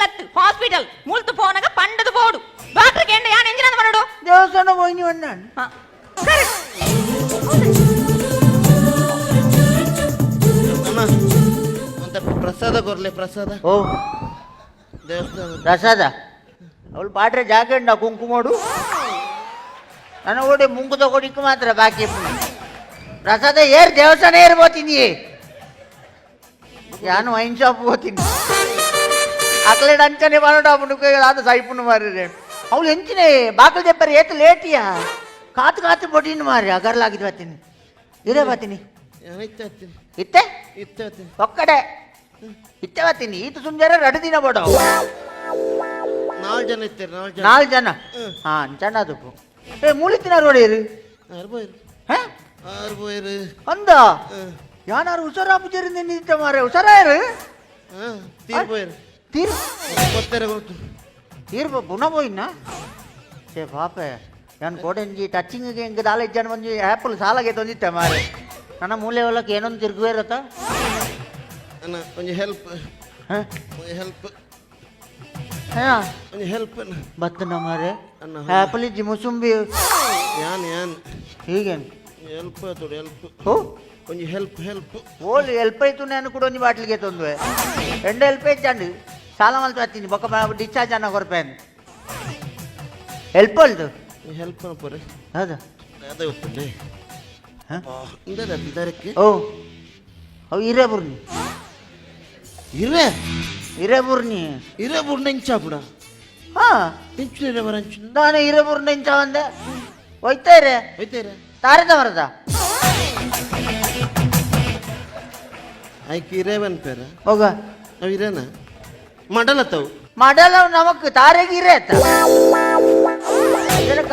ಇಲ್ಲತ್ತು hospital ಮುಲ್ತು ಪೋನಾಗ ಪಂಡದು ಬೋಡು doctor ಕೆಂಡ ಯಾನ್ ಎಂಜಿನ ಮರಡು ದೇವಸ್ಥಾನ ಹೋಯ್ನಿ ಅಣ್ಣಾನು ಅಂತ ಪ್ರಸಾದ ಕೊರ್ಲೆ ಪ್ರಸಾದ ಓ ದೇವಸ್ಥಾನ ಪ್ರಸಾದ ಅವಳು ಪಾಟ್ರೆ ಜಾಕೆಂಡ ಕುಂಕುಮೋಡು ನನ್ನ ಓಡಿ ಮುಂಗು ತಗೊಡಿಕ್ಕೆ ಮಾತ್ರ ಬಾಕಿ ಪ್ರಸಾದ ಏರ್ ದೇವಸ್ಥಾನ ಏರ್ ಹೋತೀನಿ ಯಾನು ವೈನ್ ಶಾಪ್ ಹೋತೀನಿ ಅಕ್ಲೇಡ್ ಅಂಚನೆ ಮಾಡೋಣ ಅವನಿಗೆ ಅದು ಸೈಪುಣ್ಣು ಮಾರಿ ಅವಳು ಎಂಚಿನೇ ಬಾಕಲು చెప్పారు ಏತು ಲೇಟಿಯಾ ಕಾತು ಕಾತು ಬೊಟ್ಟಿನ ಮಾರಿ ಅಗರ್ಲಾಗಿದ್ದು ಬರ್ತೀನಿ ಇರೇ ಬರ್ತೀನಿ ಇತ್ತೆ ಒಕ್ಕಡೆ ಇತ್ತೆ ಬರ್ತೀನಿ ಈತ ಸುಂದರ 2 ದಿನ ಬೋಡು 4 ಜನ ಇರ್ತಾರೆ 4 ಜನ ಹಾ ಅಂಚನ ಅದು ಏ ಮೂಲಿತ್ತಿನ ರೋಡೇರು ಅಂದ ಯಾರು ಹುಷಾರಾಪುಜರಿಂದ ನಿಂತ ಮಾರೆ ಹುಷಾರಾಯರು ತೀರ್ ಪುನಃ పోయినా ಸೇ ಪಾಪ ನಾನು ಕೋಡೆಂಜಿ ಟಚಿಂಗ್ಗೆ ಹೆಂಗೆ ದಾಲ ಇಜ್ಜಾನ ಬಂದು ಆ್ಯಪಲ್ ಸಾಲಾಗೆ ತಂದಿತ್ತೆ ಮಾರೆ ನನ್ನ ಮೂಲೆ ಹೊಲಕ್ಕೆ ಏನೊಂದು ತಿರುಗುವೆ ಇರತ್ತ ಒಂಜಿ ಹೆಲ್ಪ್ ಹೆಲ್ಪ್ ಒಂಜಿ ಹೆಲ್ಪ್ ಬತ್ತನ ಮಾರೆ ಆ್ಯಪಲ್ ಇಜ್ಜಿ ಮುಸುಂಬಿ ಯಾನ್ ಹೀಗೇನು ಹೆಲ್ಪ್ ತೋಡಿ ಹೆಲ್ಪ್ ಓ ಒಂಜಿ ಹೆಲ್ಪ್ ಹೆಲ್ಪ್ ಓಲ್ ಹೆಲ್ಪ್ ಆಯ್ತು ನಾನು ಕೂಡ ಒಂಜಿ ಬಾಟ್ಲಿಗೆ ತಂದುವೆ 2 ಹೆಲ್ಪ್ ಇಜ್ಜಂಡು ಸಾಲ ಮಲ್ತು ಹತ್ತೀನಿ ಬೊಕ್ಕ ಡಿಸ್ಚಾರ್ಜ್ ಅನ್ನ ಕೊರಪೇನು ಹೆಲ್ಪ್ ಅಲ್ದು ಹೆಲ್ಪ್ ಪೋರೆ ಹೌದಾ ಅದೇ ಗೊತ್ತುಂಡೆ ಇದಕ್ಕೆ ಓ ಅವು ಹಿರೇಬುರ್ನಿ ಹಿರೇಬುರ್ನಿ ಹಿರೇಬುರ್ನ ಇಂಚಾಪುಡ ಹಾ ಇಂಚು ಹಿರೇಬರ ಇಂಚು ನಾನು ಹಿರೇಬುರ್ನ ಇಂಚ ಒಂದೆ ಹೋಯ್ತಾರೆ ತಾರದ ಮರದ ಆಯ್ಕೆ ಹಿರೇವನ್ ಪೇರ ಹೋಗ ಅವು ಹಿರೇನ ಮಡಲತ್ತವು ಮಡಲ ನಮಕ್ ತಾರೆಗೆ ಹಿರೇ ಆತ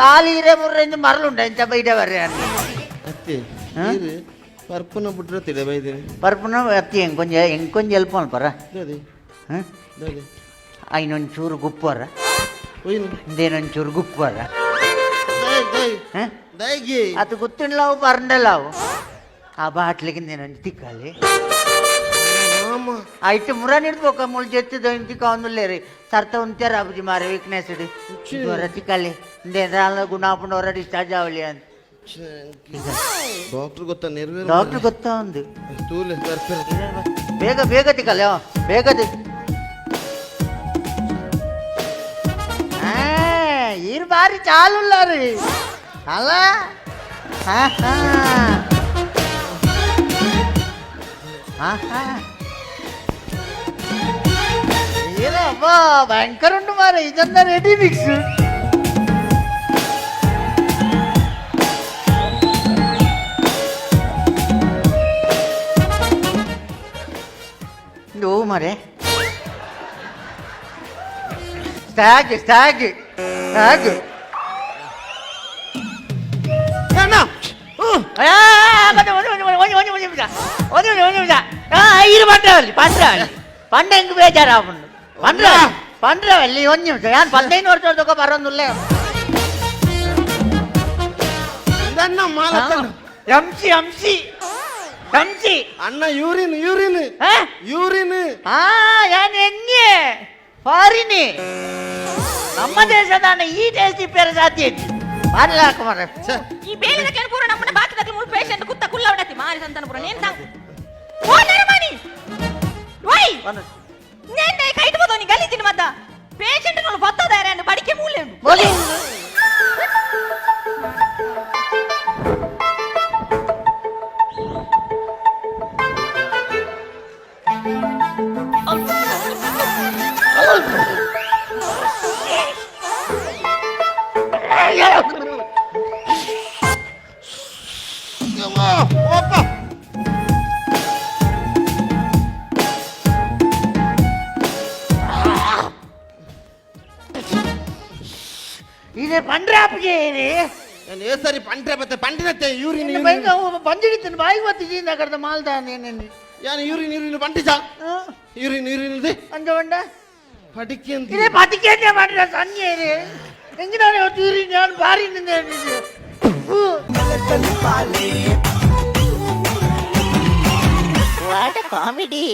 ಕಾಲಿ ಹಿರೇಬುರ್ರಿಂದ ಮರಳುಂಡ ಇಂಚ ಬೈಡ ಬರ್ರಿ ಅತ್ತೆ ಪರ್ಪುನ ಬಿಟ್ರೆ ತಿಡೆ ಬೈದೇನೆ ಪರ್ಪುನ ಅತ್ತಿ ಹೆಂಗೊಂದು ಹೆಲ್ಪ್ ಮಾಡ್ಬಾರ ದಾದಿ ದಾದಿ ಐನೊಂಚೂರು ಗುಪ್ಪರ ಇಂದೇನೊಂಚೂರು ಗುಪ್ಪರ ದೈಗಿ ಅದು ಗೊತ್ತಿಲ್ಲವು ಪರಂಡಲ್ಲವು ಆ ಬಾಟ್ಲಿಗೆ నేనొంచి తిక్కాలి అయితే మురా నిడుకోక ముళ్ళు చెత్తిదో ఇంటికి అందులేరు సర్త ఉంచారు అబ్బుజి మారే వీక్నెస్ జ్వర తిక్కాలి ఇందేదాల గుణాపుండ ಹೊರ ಡಿಸ್ಚಾರ್ಜ್ ಆವಲಿ ಅಂತ ಡಾಕ್ಟರ್ ಗೊತ್ತಾ ನೆರವೇರು ಡಾಕ್ಟರ್ ಗೊತ್ತಾ ಒಂದು ತೂಲೆ ಬೇಗ ಬೇಗ ತಿಕ್ಕಲ್ಲ ಬೇಗ ఈరు భారీ చాలు ఉన్నారు అలా అబ్బా భయంకర ఉండు మరి ఇదంతా రెడీ మిక్స్ నువ్వు మరే స్టాగ్ స్టాగ్ స్టాగ్ ಐದು ಪಂಡ್ರವಲ್ಲಿ ಪಂಡ್ರವಲ್ಲಿ ಪಂಡ ಹೆಂಗ್ ಬೇಜಾರ ಅವನು ಪಂಡ್ರವಲ್ಲಿ ಒಂದು ನಿಮಿಷ ಯಾರು 15 ವರ್ಷ ತಗೋ ಬರೋದಿಲ್ಲ ಎಂಸಿ ಎಂಸಿ ಎಂಸಿ ಅಣ್ಣ ಯೂರಿನ್ ಯೂರಿನ್ ಯೂರಿನ್ ಯಾನ್ ಹೆಂಗೆ ಫಾರಿನಿ ನಮ್ಮ ದೇಶದ ಈ ಟೇಸ್ಟ್ ಇಪ್ಪೇರ ಸಾಧ್ಯ ಐತಿ ಮಾರಲ್ಲ ಹಾಕಮಾರ ಈ ಬೇಲಿದ ಕೆಣಪೂರ ನಮ್ಮನ್ನ ಬಾಕಿದ ಮೂರು ಪೇಷಂಟ್ ಕುತ್ತ ಕುಲ್ಲ ಹೊಡತಿ ಮಾರಿ ಸಂತಾನಪುರ ನೇನ್ ತಾಂಗು ಓ ನರಮಣಿ ಓಯ್ ನೇನ್ ಕೈಟ್ ಬೋದು ನೀ ಗಲಿದಿನ ಮತ್ತ ಪೇಷಂಟ್ ಗಳು ಬತ್ತದಾರೆ ಅನ್ನು ಬಡಿಕೆ ಮೂಲೆ ಬೋಲಿ ఇది పండ్రాపుజీ ఇది నేను ఏ సరి పండ్ర బత పండినతే యూరిన్ భయంగా పండిడితను బాయి వత్తింది అక్కడ మాల్దా నేను యాని యూరిన్ యూరిన్ పండిసా యూరిన్ యూరిన్ ఇది ಅಂಜವಂಡ ಪಡಿಕೆಂತ ಇದೆ ಪಡಿಕೆಂತ ಮಾಡ್ರ ಸಂಜೆ ಎಂಗಿನಾನೆ ಯೂರಿನ್ ನಾನು ಬಾರಿ ನಿಂದೆ ವಾಟ್ ಅ ಕಾಮಿಡಿ